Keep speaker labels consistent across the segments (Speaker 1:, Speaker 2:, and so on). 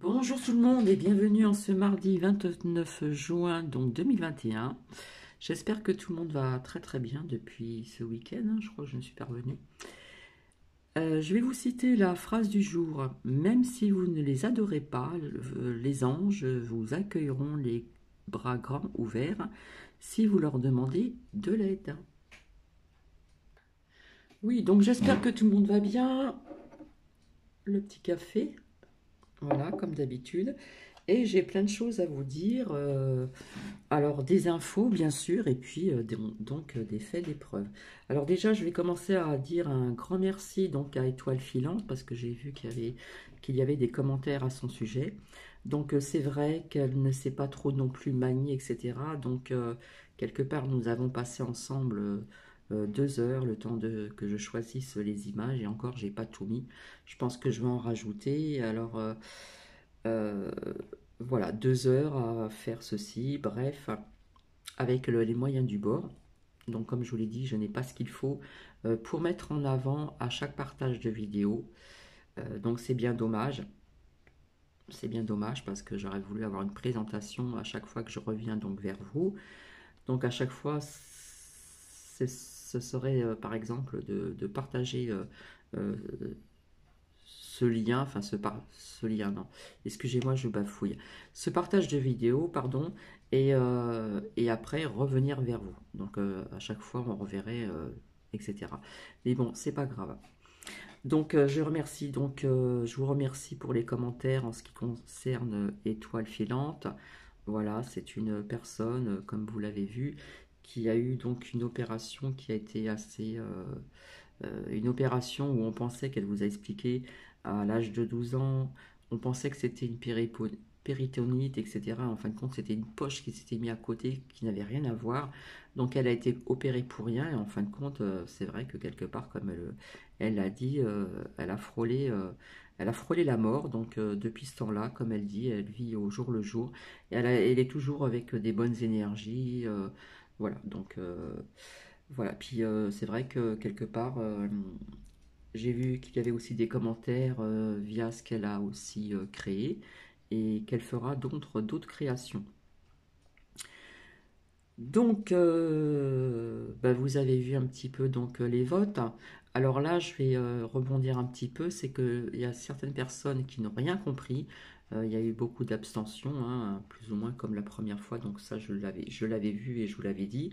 Speaker 1: Bonjour tout le monde et bienvenue en ce mardi 29 juin donc 2021. J'espère que tout le monde va très très bien depuis ce week-end, hein, je crois que je ne suis pas revenue. Je vais vous citer la phrase du jour. Même si vous ne les adorez pas, les anges vous accueilleront les bras grands ouverts si vous leur demandez de l'aide. Oui, donc j'espère que tout le monde va bien. Le petit café, voilà, comme d'habitude. Et j'ai plein de choses à vous dire. Alors, des infos, bien sûr, et puis donc des faits, des preuves. Alors déjà, je vais commencer à dire un grand merci donc à Étoile Filante, parce que j'ai vu qu'il y avait des commentaires à son sujet. Donc c'est vrai qu'elle ne sait pas trop non plus manier, etc. Donc quelque part, nous avons passé ensemble 2 heures, le temps que je choisisse les images, et encore, j'ai pas tout mis. Je pense que je vais en rajouter. Alors euh, voilà, 2 heures à faire ceci, bref, avec les moyens du bord. Donc comme je vous l'ai dit, je n'ai pas ce qu'il faut pour mettre en avant à chaque partage de vidéo. Donc c'est bien dommage. C'est bien dommage parce que j'aurais voulu avoir une présentation à chaque fois que je reviens donc vers vous. Donc à chaque fois, ce serait par exemple de partager euh, ce lien, enfin ce lien, non, excusez-moi, je bafouille, ce partage de vidéos, pardon, et après revenir vers vous. Donc à chaque fois, on reverrait, etc. Mais bon, c'est pas grave. Donc je vous remercie pour les commentaires en ce qui concerne Étoile Filante. Voilà, c'est une personne, comme vous l'avez vu, qui a eu donc une opération qui a été assez une opération où on pensait qu'elle vous a expliqué à l'âge de 12 ans, on pensait que c'était une péritonite, etc. En fin de compte, c'était une poche qui s'était mise à côté, qui n'avait rien à voir. Donc elle a été opérée pour rien, et en fin de compte, c'est vrai que quelque part, comme elle l'a dit, elle a frôlé la mort. Donc depuis ce temps-là, comme elle dit, elle vit au jour le jour. Et elle est toujours avec des bonnes énergies. Voilà, donc voilà, puis c'est vrai que quelque part, j'ai vu qu'il y avait aussi des commentaires via ce qu'elle a aussi créé et qu'elle fera d'autres créations. Donc, bah, vous avez vu un petit peu donc les votes. Alors là, je vais rebondir un petit peu, c'est qu'il y a certaines personnes qui n'ont rien compris. Il y a eu beaucoup d'abstention, hein, plus ou moins comme la première fois, donc ça je l'avais vu et je vous l'avais dit.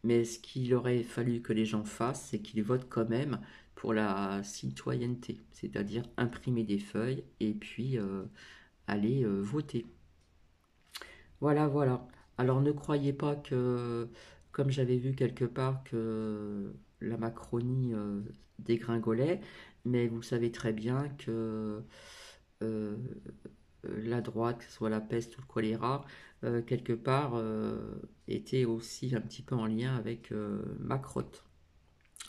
Speaker 1: Mais ce qu'il aurait fallu que les gens fassent, c'est qu'ils votent quand même pour la citoyenneté, c'est-à-dire imprimer des feuilles et puis aller voter. Voilà, voilà. Alors ne croyez pas que, comme j'avais vu quelque part, que la Macronie dégringolait, mais vous savez très bien que euh, la droite, que ce soit la peste ou le choléra, quelque part, était aussi un petit peu en lien avec Macron.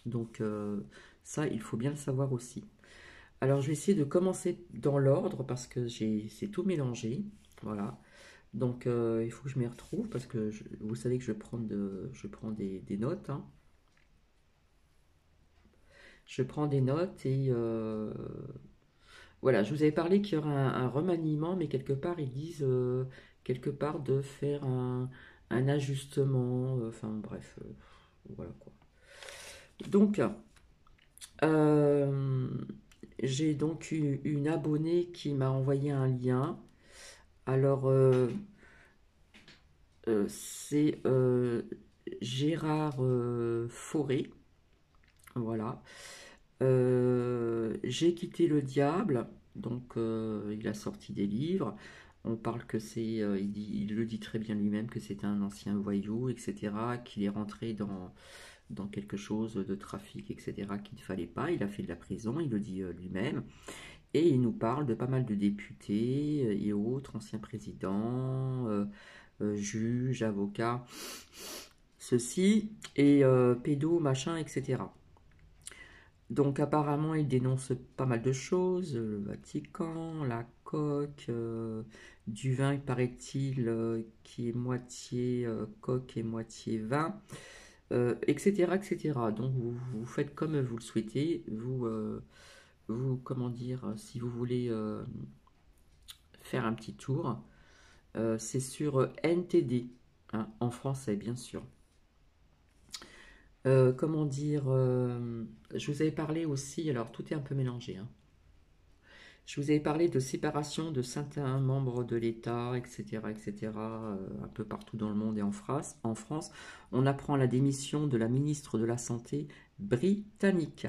Speaker 1: Donc ça, il faut bien le savoir aussi. Alors je vais essayer de commencer dans l'ordre parce que c'est tout mélangé. Voilà. Donc il faut que je m'y retrouve parce que vous savez que je prends des notes, hein. Je prends des notes et voilà, je vous avais parlé qu'il y aurait un remaniement, mais quelque part ils disent quelque part de faire un ajustement, enfin bref, voilà quoi. Donc euh, j'ai donc eu une abonnée qui m'a envoyé un lien. Alors c'est Gérard Fauré. Voilà. J'ai quitté le diable, donc il a sorti des livres. On parle que il le dit très bien lui-même, que c'est un ancien voyou, etc., qu'il est rentré dans quelque chose de trafic, etc., qu'il ne fallait pas. Il a fait de la prison, il le dit lui-même. Et il nous parle de pas mal de députés et autres, anciens présidents, juges, avocats, ceci, et pédos, machin, etc. Donc apparemment, il dénonce pas mal de choses, le Vatican, la coque, du vin, paraît-il, qui est moitié coque et moitié vin, etc., etc. Donc vous faites comme vous le souhaitez, comment dire, si vous voulez faire un petit tour. C'est sur NTD, hein, en français bien sûr. Comment dire, je vous avais parlé aussi, alors tout est un peu mélangé, hein. Je vous avais parlé de séparation de certains membres de l'État, etc., etc., un peu partout dans le monde et en France. On apprend la démission de la ministre de la Santé britannique.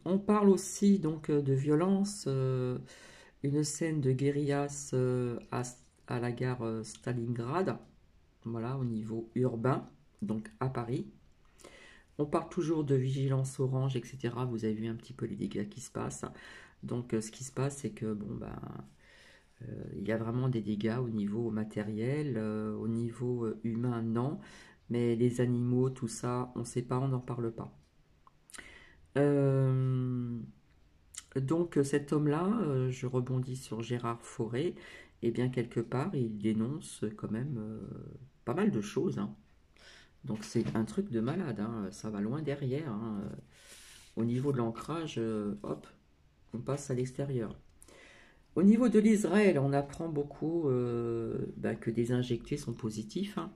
Speaker 1: On parle aussi donc de violence, une scène de guérillas à la gare Stalingrad, voilà, au niveau urbain, donc à Paris. On parle toujours de vigilance orange, etc. Vous avez vu un petit peu les dégâts qui se passent. Donc ce qui se passe, c'est que bon ben il y a vraiment des dégâts au niveau matériel, au niveau humain, non. Mais les animaux, tout ça, on ne sait pas, on n'en parle pas. Euh, donc cet homme-là, je rebondis sur Gérard Fauré, et bien quelque part, il dénonce quand même pas mal de choses, hein. Donc c'est un truc de malade, hein, ça va loin derrière, hein. Au niveau de l'ancrage, hop, on passe à l'extérieur. Au niveau de l'Israël, on apprend beaucoup bah, que des injectés sont positifs, hein.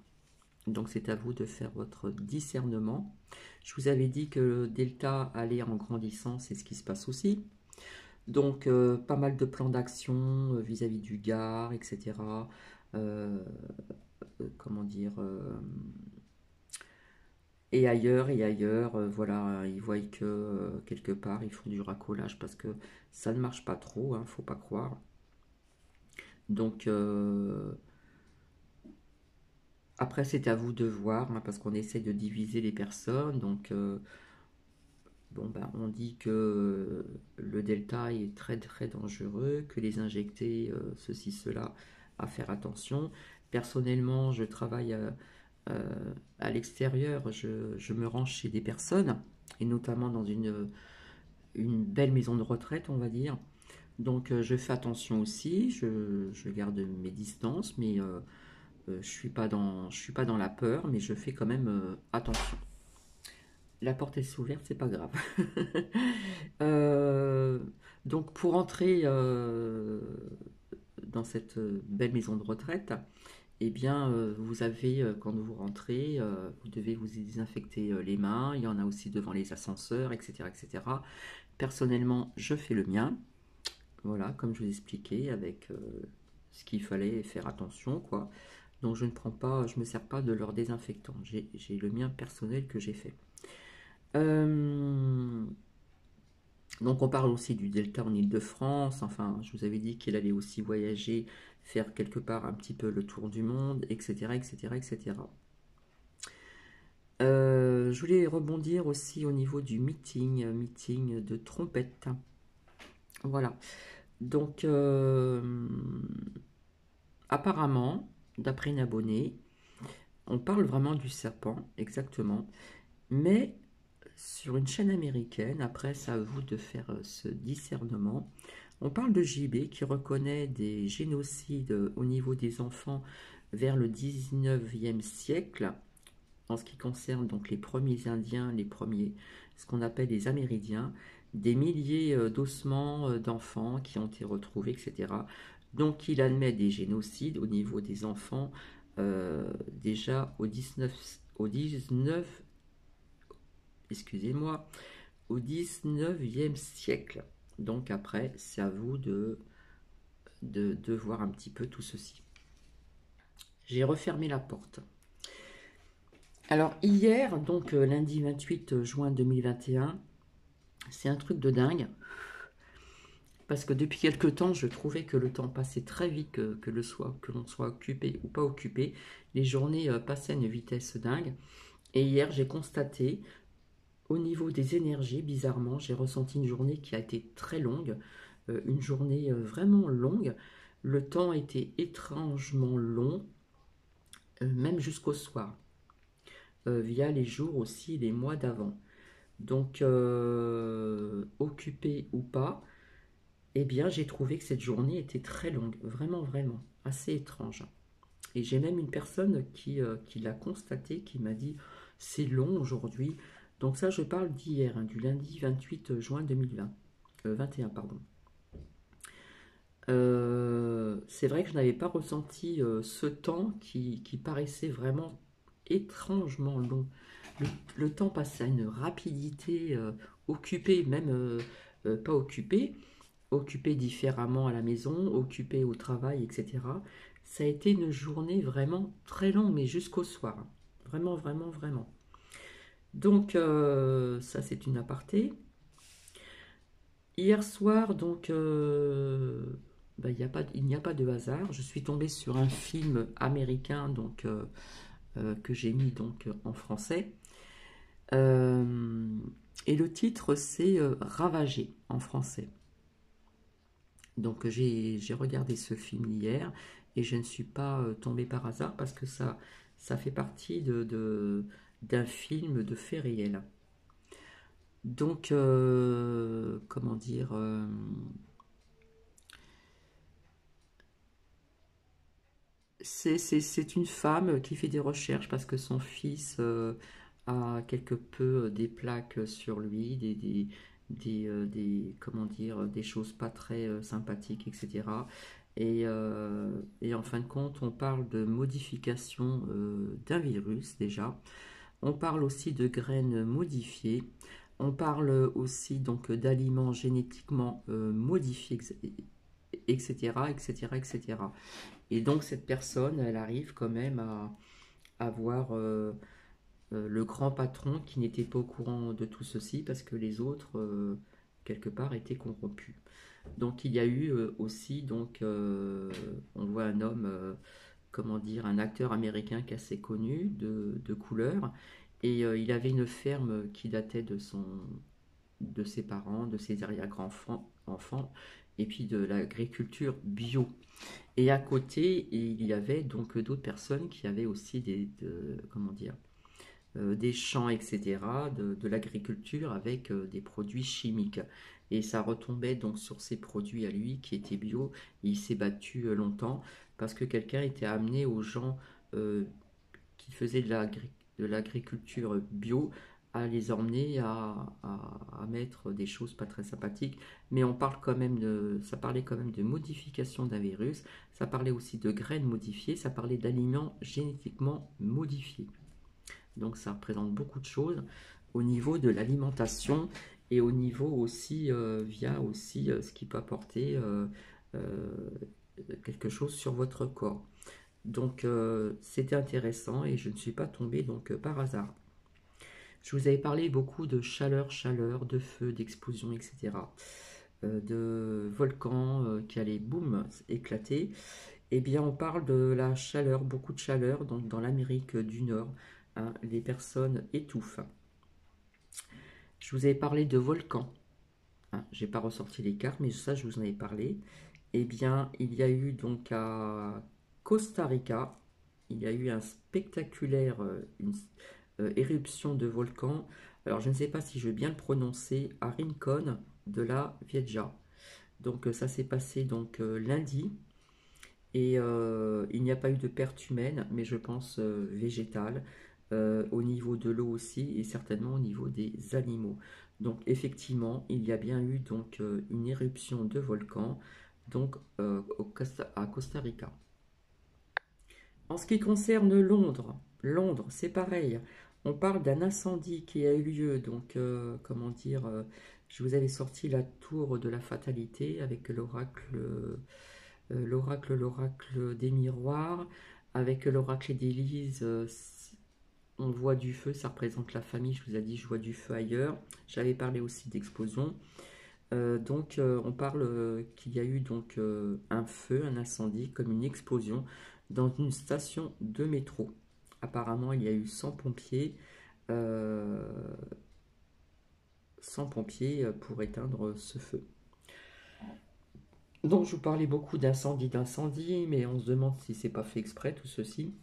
Speaker 1: Donc c'est à vous de faire votre discernement. Je vous avais dit que le Delta allait en grandissant, c'est ce qui se passe aussi. Donc pas mal de plans d'action vis-à-vis du Gard, etc. Euh, comment dire et ailleurs, voilà, ils voient que quelque part ils font du racolage parce que ça ne marche pas trop, hein, faut pas croire. Donc après c'est à vous de voir, hein, parce qu'on essaie de diviser les personnes. Donc bon ben on dit que le delta est très très dangereux, que les injectés, ceci, cela, à faire attention. Personnellement, je travaille à l'extérieur, je me rends chez des personnes, et notamment dans une belle maison de retraite, on va dire. Donc je fais attention aussi, je garde mes distances, mais je suis pas dans la peur, mais je fais quand même attention. La porte est ouverte, c'est pas grave. Euh, donc pour entrer dans cette belle maison de retraite, eh bien vous avez, quand vous rentrez, vous devez vous désinfecter les mains. Il y en a aussi devant les ascenseurs, etc., etc. Personnellement, je fais le mien. Voilà, comme je vous expliquais, avec ce qu'il fallait faire attention, quoi. Donc je ne prends pas, je me sers pas de leur désinfectant. J'ai le mien personnel que j'ai fait. Euh, donc on parle aussi du Delta en Île-de-France. Enfin, je vous avais dit qu'il allait aussi voyager, faire quelque part un petit peu le tour du monde, etc., etc., etc. Je voulais rebondir aussi au niveau du meeting de trompette. Voilà. Donc, apparemment, d'après une abonnée, on parle vraiment du serpent, exactement, mais sur une chaîne américaine, après c'est à vous de faire ce discernement, on parle de JB qui reconnaît des génocides au niveau des enfants vers le 19e siècle, en ce qui concerne donc les premiers Indiens, les premiers, ce qu'on appelle les Amérindiens, des milliers d'ossements d'enfants qui ont été retrouvés, etc. Donc il admet des génocides au niveau des enfants déjà au 19, excusez-moi, au 19e siècle. Donc après, c'est à vous de voir un petit peu tout ceci. J'ai refermé la porte. Alors hier, donc lundi 28 juin 2021, c'est un truc de dingue. Parce que depuis quelque temps, je trouvais que le temps passait très vite, que l'on soit occupé ou pas occupé. Les journées passaient à une vitesse dingue. Et hier, j'ai constaté, au niveau des énergies, bizarrement, j'ai ressenti une journée qui a été très longue. Une journée vraiment longue. Le temps était étrangement long, même jusqu'au soir. Via les jours aussi, les mois d'avant. Donc, occupé ou pas, eh bien, j'ai trouvé que cette journée était très longue, vraiment, vraiment, assez étrange. Et j'ai même une personne qui l'a constaté, qui m'a dit, c'est long aujourd'hui. Donc ça, je parle d'hier, hein, du lundi 28 juin 2020. 21, pardon. C'est vrai que je n'avais pas ressenti ce temps qui paraissait vraiment étrangement long. Le temps passe à une rapidité, occupé, même pas occupé, occupé différemment à la maison, occupé au travail, etc. Ça a été une journée vraiment très longue, mais jusqu'au soir, hein. Vraiment, vraiment, vraiment. Donc, ça c'est une aparté. Hier soir, donc, bah, il n'y a pas de hasard. Je suis tombée sur un film américain donc, que j'ai mis donc, en français. Euh, et le titre, c'est Ravagé en français. Donc j'ai regardé ce film hier et je ne suis pas tombée par hasard parce que ça fait partie d'un film de faits réels. Donc, comment dire, c'est une femme qui fait des recherches parce que son fils a quelque peu des plaques sur lui, comment dire, des choses pas très sympathiques, etc. Et en fin de compte, on parle de modification d'un virus déjà. On parle aussi de graines modifiées. On parle aussi donc d'aliments génétiquement modifiés, etc., etc., etc. Et donc cette personne, elle arrive quand même à voir le grand patron qui n'était pas au courant de tout ceci parce que les autres, quelque part, étaient corrompus. Donc il y a eu aussi, donc, on voit un homme, comment dire, un acteur américain qui est assez connu, de couleur, et il avait une ferme qui datait de ses parents, de ses arrière-grands-enfants, et puis de l'agriculture bio. Et à côté, il y avait donc d'autres personnes qui avaient aussi comment dire, des champs, etc., de l'agriculture avec des produits chimiques. Et ça retombait donc sur ces produits à lui qui étaient bio. Et il s'est battu longtemps parce que quelqu'un était amené aux gens euh, qui faisaient de l'agriculture bio à les emmener à mettre des choses pas très sympathiques, mais on parle quand même ça parlait quand même de modification d'un virus, ça parlait aussi de graines modifiées, ça parlait d'aliments génétiquement modifiés. Donc ça représente beaucoup de choses au niveau de l'alimentation et au niveau aussi, via aussi ce qui peut apporter euh, quelque chose sur votre corps. Donc c'était intéressant et je ne suis pas tombée donc par hasard. Je vous avais parlé beaucoup de chaleur, de feu, d'explosion, etc. De volcans qui allaient boum éclater. Eh bien, on parle de la chaleur, beaucoup de chaleur, donc dans l'Amérique du Nord, hein, les personnes étouffent. Je vous avais parlé de volcans. Hein, j'ai pas ressorti les cartes, mais ça, je vous en avais parlé. Eh bien, il y a eu donc à Costa Rica, il y a eu un spectaculaire, une éruption de volcan. Alors, je ne sais pas si je vais bien le prononcer, à Rincon de la Vieja. Donc, ça s'est passé donc lundi. Et il n'y a pas eu de perte humaine, mais je pense végétale, au niveau de l'eau aussi, et certainement au niveau des animaux. Donc effectivement, il y a bien eu donc une éruption de volcan donc à Costa Rica. En ce qui concerne Londres, Londres, c'est pareil. On parle d'un incendie qui a eu lieu, donc comment dire, je vous avais sorti la tour de la fatalité avec l'oracle des miroirs, avec l'oracle d'Élise, on voit du feu, ça représente la famille, je vous ai dit, je vois du feu ailleurs. J'avais parlé aussi d'explosion. Donc on parle qu'il y a eu donc un feu, un incendie, comme une explosion dans une station de métro. Apparemment, il y a eu 100 pompiers, euh, 100 pompiers pour éteindre ce feu. Donc je vous parlais beaucoup d'incendie, mais on se demande si c'est pas fait exprès tout ceci,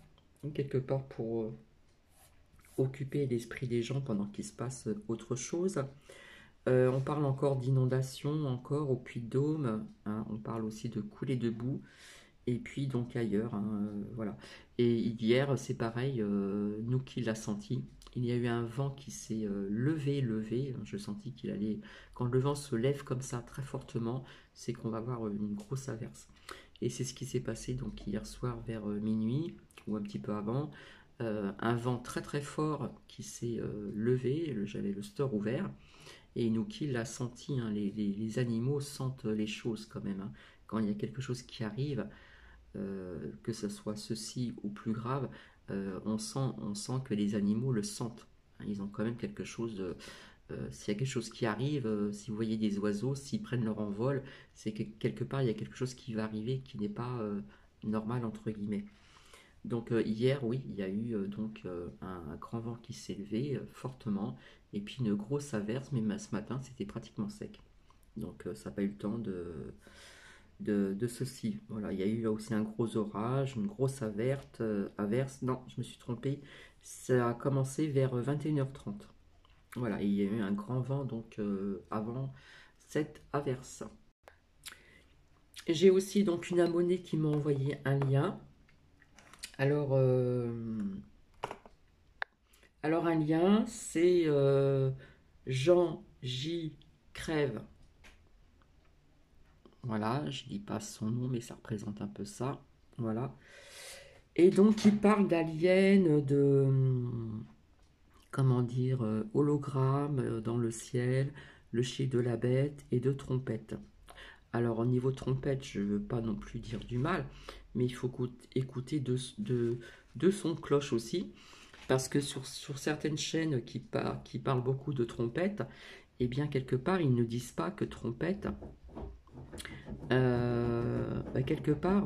Speaker 1: quelque part pour occuper l'esprit des gens pendant qu'il se passe autre chose. On parle encore d'inondation, encore au Puy-de-Dôme, hein, on parle aussi de coulées de boue, et puis donc ailleurs, hein, voilà. Et hier, c'est pareil, nous qui l'a senti, il y a eu un vent qui s'est levé. Je sentis qu'il allait, quand le vent se lève comme ça très fortement, c'est qu'on va avoir une grosse averse. Et c'est ce qui s'est passé donc hier soir vers minuit ou un petit peu avant. Un vent très très fort qui s'est levé, j'avais le store ouvert, et Inuki l'a senti, hein, les animaux sentent les choses quand même, hein. Quand il y a quelque chose qui arrive, que ce soit ceci ou plus grave, on sent que les animaux le sentent. Ils ont quand même quelque chose de, s'il y a quelque chose qui arrive, si vous voyez des oiseaux, s'ils prennent leur envol, c'est que quelque part il y a quelque chose qui va arriver qui n'est pas normal entre guillemets. Donc hier, oui, il y a eu un grand vent qui s'est levé fortement, et puis une grosse averse, mais ce matin c'était pratiquement sec. Donc ça n'a pas eu le temps de ceci. Voilà, il y a eu aussi un gros orage, une grosse averse. Non, je me suis trompé. Ça a commencé vers 21h30. Voilà, et il y a eu un grand vent donc avant cette averse. J'ai aussi donc une abonnée qui m'a envoyé un lien. Alors, un lien, c'est Jean J. Crève. Voilà, je dis pas son nom, mais ça représente un peu ça. Voilà. Et donc, il parle d'aliens, de, comment dire, hologramme dans le ciel, le chiffre de la bête et de trompette. Alors, au niveau trompette, je ne veux pas non plus dire du mal, mais il faut écouter de son cloche aussi, parce que sur certaines chaînes qui parlent beaucoup de trompette, eh bien, quelque part, ils ne disent pas que trompette, quelque part,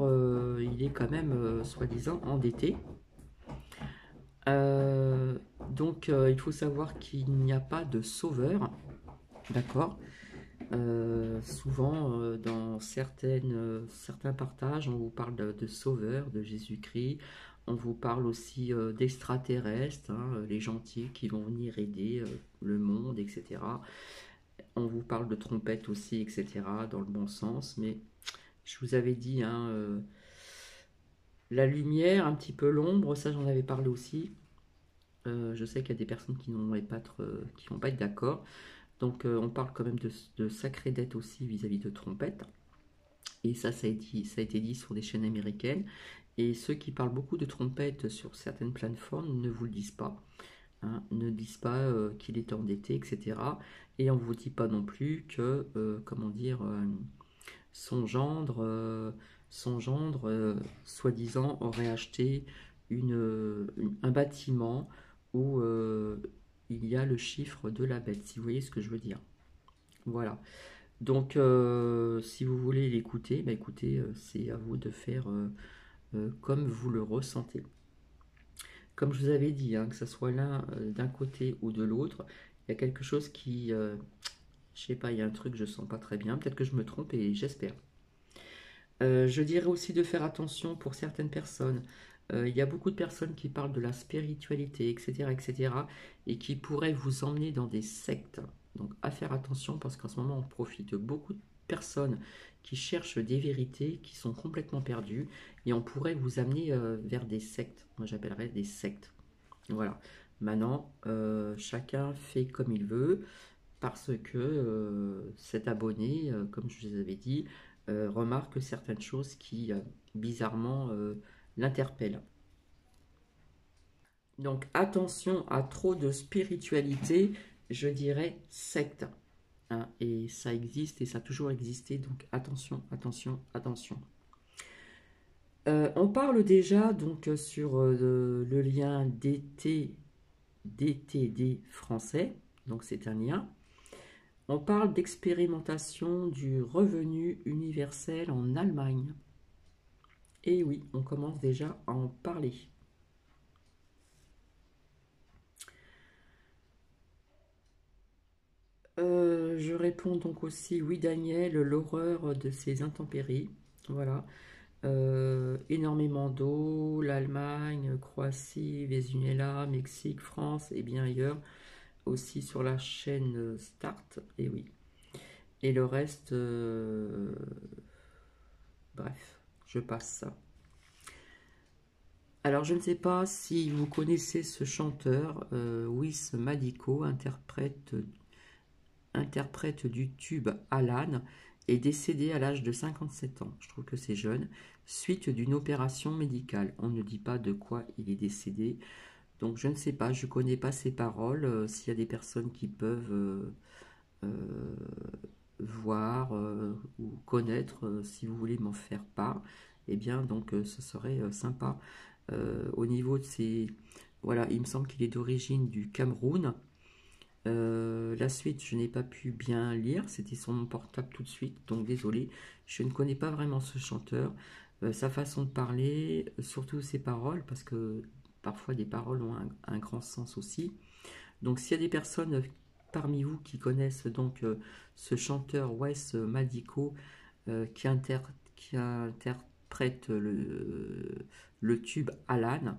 Speaker 1: il est quand même, soi-disant, endetté. Il faut savoir qu'il n'y a pas de sauveur, d'accord. Souvent, dans certains partages, on vous parle de sauveur, de Jésus-Christ. On vous parle aussi d'extraterrestres, hein, les gentils qui vont venir aider le monde, etc. On vous parle de trompettes aussi, etc., dans le bon sens. Mais je vous avais dit, hein, la lumière, un petit peu l'ombre, ça j'en avais parlé aussi. Je sais qu'il y a des personnes qui vont pas être d'accord. Donc on parle quand même de sacrée dette aussi vis-à-vis de trompettes. Et ça a été dit sur des chaînes américaines. Et ceux qui parlent beaucoup de trompettes sur certaines plateformes ne vous le disent pas, hein, ne disent pas qu'il est endetté, etc. Et on ne vous dit pas non plus que, comment dire, son gendre, soi-disant, aurait acheté un bâtiment où il y a le chiffre de la bête, si vous voyez ce que je veux dire. Voilà. Donc, si vous voulez l'écouter, bah écoutez, c'est à vous de faire comme vous le ressentez. Comme je vous avais dit, hein, que ce soit l'un d'un côté ou de l'autre, il y a quelque chose qui, je sais pas, il y a un truc que je sens pas très bien. Peut-être que je me trompe et j'espère. Je dirais aussi de faire attention pour certaines personnes. Il y a beaucoup de personnes qui parlent de la spiritualité, etc., etc., et qui pourraient vous emmener dans des sectes. Donc, à faire attention parce qu'en ce moment, on profite de beaucoup de personnes qui cherchent des vérités, qui sont complètement perdues, et on pourrait vous amener vers des sectes. Moi, j'appellerais des sectes. Voilà. Maintenant, chacun fait comme il veut parce que cet abonné, comme je vous avais dit, remarque certaines choses qui, bizarrement, l'interpellent. Donc attention à trop de spiritualité, je dirais secte, hein, et ça existe et ça a toujours existé, donc attention, attention, attention. On parle déjà donc sur le lien DTD français, donc c'est un lien. On parle d'expérimentation du revenu universel en Allemagne. Et oui, on commence déjà à en parler. Je réponds donc aussi, oui Daniel, l'horreur de ces intempéries. Voilà. Énormément d'eau, l'Allemagne, Croatie, Venezuela, Mexique, France et bien ailleurs. Aussi sur la chaîne Start, et oui. Et le reste, bref, je passe ça. Alors, je ne sais pas si vous connaissez ce chanteur, Wiss Madiko, interprète du tube Alan, est décédé à l'âge de 57 ans. Je trouve que c'est jeune, suite d'une opération médicale. On ne dit pas de quoi il est décédé, donc je ne sais pas, je ne connais pas ses paroles. S'il y a des personnes qui peuvent euh, voir ou connaître, si vous voulez m'en faire part, eh bien donc ce serait sympa. Au niveau de ses... Voilà, il me semble qu'il est d'origine du Cameroun. La suite, je n'ai pas pu bien lire, c'était sur mon portable tout de suite, donc désolé, je ne connais pas vraiment ce chanteur, sa façon de parler, surtout ses paroles, parce que parfois des paroles ont un grand sens aussi. Donc s'il y a des personnes parmi vous qui connaissent donc ce chanteur Wes Madiko qui interprète le tube Alan,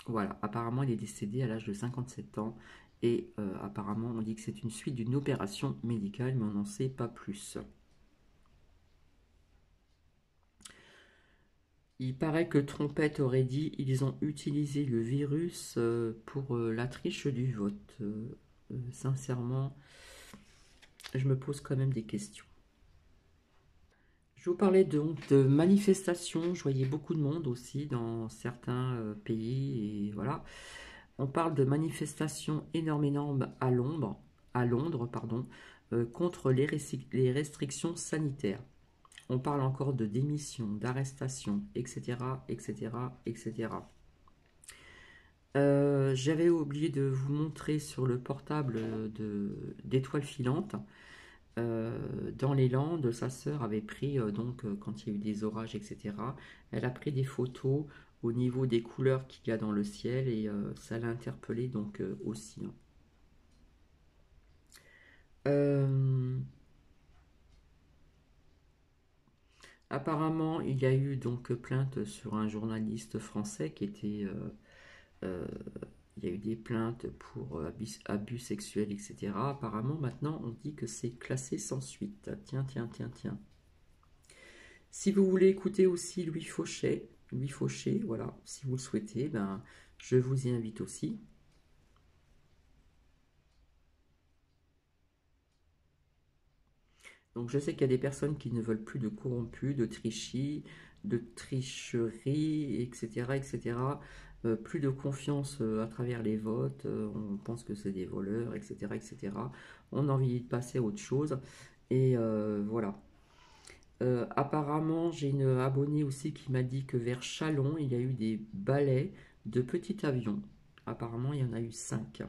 Speaker 1: voilà, apparemment il est décédé à l'âge de 57 ans et apparemment on dit que c'est une suite d'une opération médicale, mais on n'en sait pas plus. Il paraît que Trompette aurait dit ils ont utilisé le virus pour la triche du vote. Sincèrement, je me pose quand même des questions. Je vous parlais donc de manifestations, je voyais beaucoup de monde aussi dans certains pays, et voilà. On parle de manifestations énormément à Londres, pardon, contre les restrictions sanitaires. On parle encore de démission, d'arrestation, etc., etc., etc. J'avais oublié de vous montrer sur le portable d'Étoile Filante. Dans les Landes, sa sœur avait pris, quand il y a eu des orages, etc., elle a pris des photos au niveau des couleurs qu'il y a dans le ciel et ça l'a interpellée donc aussi. Euh, Apparemment, il y a eu donc plainte sur un journaliste français qui était... euh, il y a eu des plaintes pour abus sexuels, etc. Apparemment, maintenant, on dit que c'est classé sans suite. Tiens, tiens, tiens, tiens. Si vous voulez écouter aussi Louis Fauché, voilà, si vous le souhaitez, ben, je vous y invite aussi. Donc je sais qu'il y a des personnes qui ne veulent plus de corrompus, de tricherie, etc., etc. Plus de confiance à travers les votes, on pense que c'est des voleurs, etc., etc. On a envie de passer à autre chose. Et voilà. Apparemment, j'ai une abonnée aussi qui m'a dit que vers Chalon, il y a eu des balais de petits avions. Apparemment, il y en a eu 5.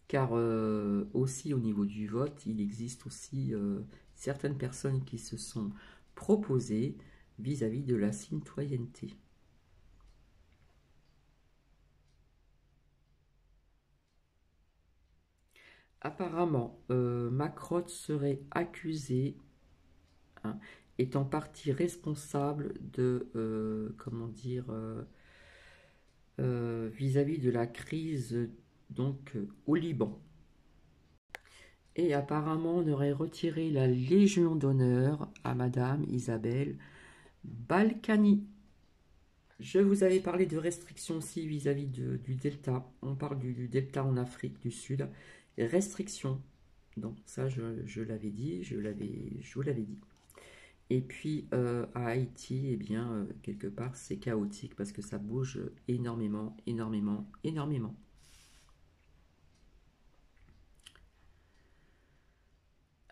Speaker 1: Car aussi au niveau du vote, il existe aussi certaines personnes qui se sont proposées vis-à-vis de la citoyenneté. Apparemment, Macron serait accusé, hein, est en partie responsable de, comment dire, vis-à-vis de la crise donc au Liban. Et apparemment, on aurait retiré la Légion d'honneur à Madame Isabelle Balkany. Je vous avais parlé de restrictions aussi vis-à-vis du delta. On parle du delta en Afrique du Sud. Restrictions. Donc ça, je l'avais dit, je vous l'avais dit. Et puis à Haïti, eh bien, quelque part, c'est chaotique parce que ça bouge énormément, énormément, énormément.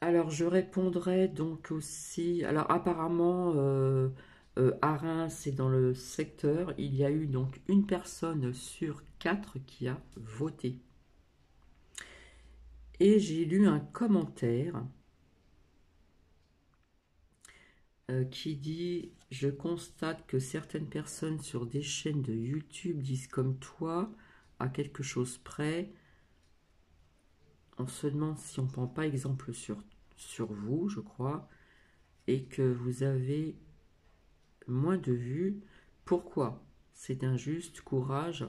Speaker 1: Alors, je répondrai donc aussi. Alors, apparemment, à Reims, c'est dans le secteur. Il y a eu donc une personne sur 4 qui a voté. Et j'ai lu un commentaire qui dit: je constate que certaines personnes sur des chaînes de YouTube disent comme toi, à quelque chose près. On se demande si on ne prend pas exemple sur vous, je crois, et que vous avez moins de vues. Pourquoi? C'est injuste, courage,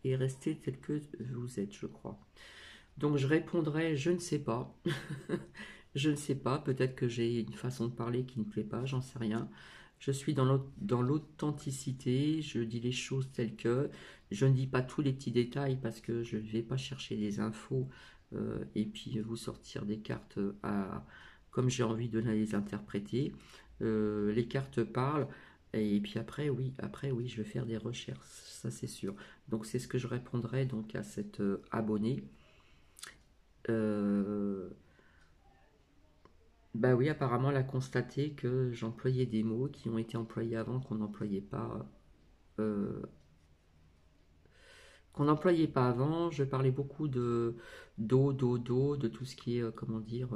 Speaker 1: et restez tel que vous êtes, je crois. Donc je répondrai, je ne sais pas. Je ne sais pas, peut-être que j'ai une façon de parler qui ne plaît pas, j'en sais rien. je suis dans l'authenticité, je dis les choses telles que, je ne dis pas tous les petits détails parce que je ne vais pas chercher des infos et puis vous sortir des cartes comme j'ai envie de les interpréter. Les cartes parlent et puis après oui, je vais faire des recherches, ça c'est sûr. Donc c'est ce que je répondrai donc à cet abonné. Euh, Bah oui, apparemment, elle a constaté que j'employais des mots qui ont été employés avant euh, qu'on n'employait pas avant. Je parlais beaucoup de d'eau, de tout ce qui est, comment dire,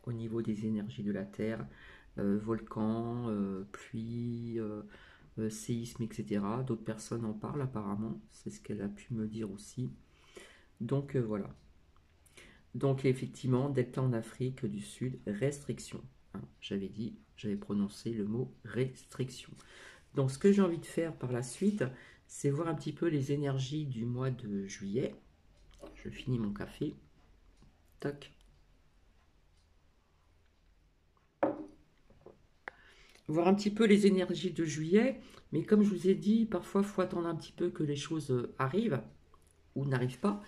Speaker 1: au niveau des énergies de la Terre, volcan, pluie, séisme, etc. D'autres personnes en parlent apparemment, c'est ce qu'elle a pu me dire aussi. Donc voilà. Donc effectivement, delta en Afrique du Sud, restriction. Hein, j'avais prononcé le mot restriction. Donc ce que j'ai envie de faire par la suite, c'est voir un petit peu les énergies du mois de juillet. Je finis mon café. Tac. Voir un petit peu les énergies de juillet. Mais comme je vous ai dit, parfois il faut attendre un petit peu que les choses arrivent ou n'arrivent pas.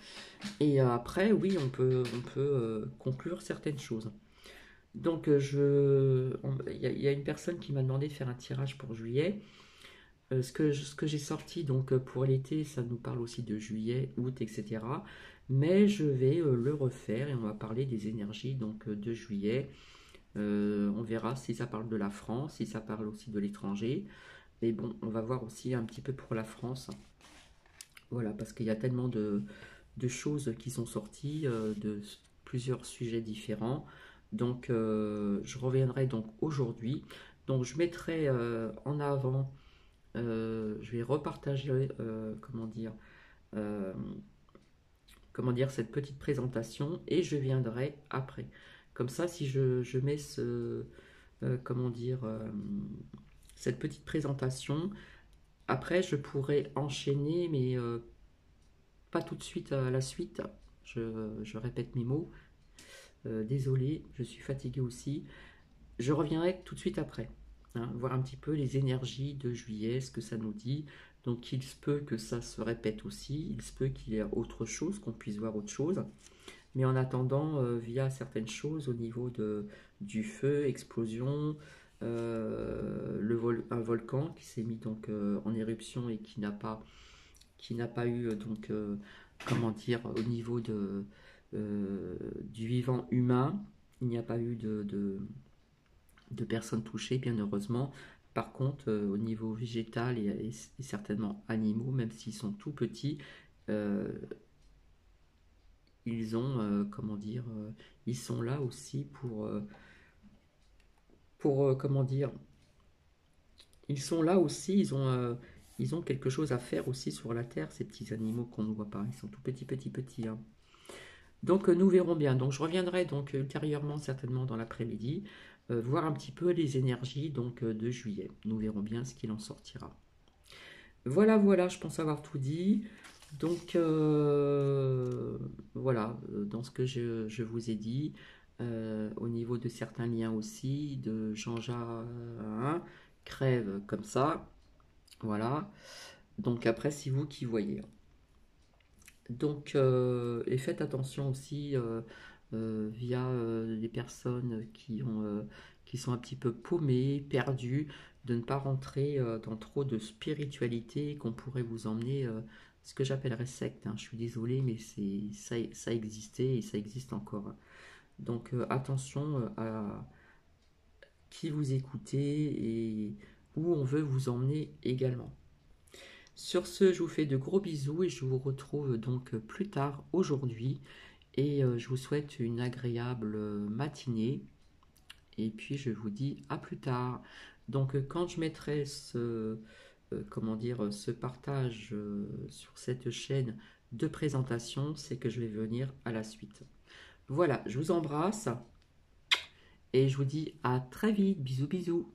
Speaker 1: Et après, oui, on peut conclure certaines choses. Donc, il y a une personne qui m'a demandé de faire un tirage pour juillet. Ce que j'ai sorti donc pour l'été, ça nous parle aussi de juillet, août, etc. Mais je vais le refaire et on va parler des énergies donc de juillet. On verra si ça parle de la France, si ça parle aussi de l'étranger. Mais bon, on va voir aussi un petit peu pour la France. Voilà, parce qu'il y a tellement de choses qui sont sorties, de plusieurs sujets différents. Donc, je reviendrai donc aujourd'hui. Donc, je mettrai en avant, je vais repartager, euh, comment dire, cette petite présentation et je viendrai après. Comme ça, si je mets comment dire, cette petite présentation, après, je pourrais enchaîner, mais pas tout de suite à la suite. Je répète mes mots. Désolé, je suis fatigué aussi. Je reviendrai tout de suite après. Hein, voir un petit peu les énergies de juillet, ce que ça nous dit. Donc il se peut que ça se répète aussi, il se peut qu'il y ait autre chose, qu'on puisse voir autre chose. Mais en attendant, via certaines choses au niveau du feu, explosion, un volcan qui s'est mis donc en éruption et qui n'a pas eu donc comment dire au niveau du vivant humain, il n'y a pas eu de personnes touchées, bien heureusement. Par contre, au niveau végétal et certainement animaux, même s'ils sont tout petits, euh, ils ont, comment dire, ils sont là aussi comment dire, ils sont là aussi, ils ont quelque chose à faire aussi sur la Terre, ces petits animaux qu'on ne voit pas. Ils sont tout petits, petits, petits. Hein. Donc nous verrons bien. Donc je reviendrai donc ultérieurement, certainement dans l'après-midi, voir un petit peu les énergies donc de juillet. Nous verrons bien ce qu'il en sortira. Voilà, voilà, je pense avoir tout dit. Donc voilà, dans ce que je vous ai dit, au niveau de certains liens aussi, de Jean-Jacques hein, crève comme ça. Voilà. Donc après, c'est vous qui voyez. Donc, et faites attention aussi via les personnes qui sont un petit peu paumées, perdues, de ne pas rentrer dans trop de spiritualité qu'on pourrait vous emmener, ce que j'appellerais secte. Hein. Je suis désolée, mais ça existait et ça existe encore. Donc, attention à qui vous écoutez et où on veut vous emmener également. Sur ce, je vous fais de gros bisous et je vous retrouve donc plus tard aujourd'hui. Et je vous souhaite une agréable matinée. Et puis je vous dis à plus tard. Donc quand je mettrai comment dire, ce partage sur cette chaîne de présentation, c'est que je vais venir à la suite. Voilà, je vous embrasse et je vous dis à très vite. Bisous, bisous.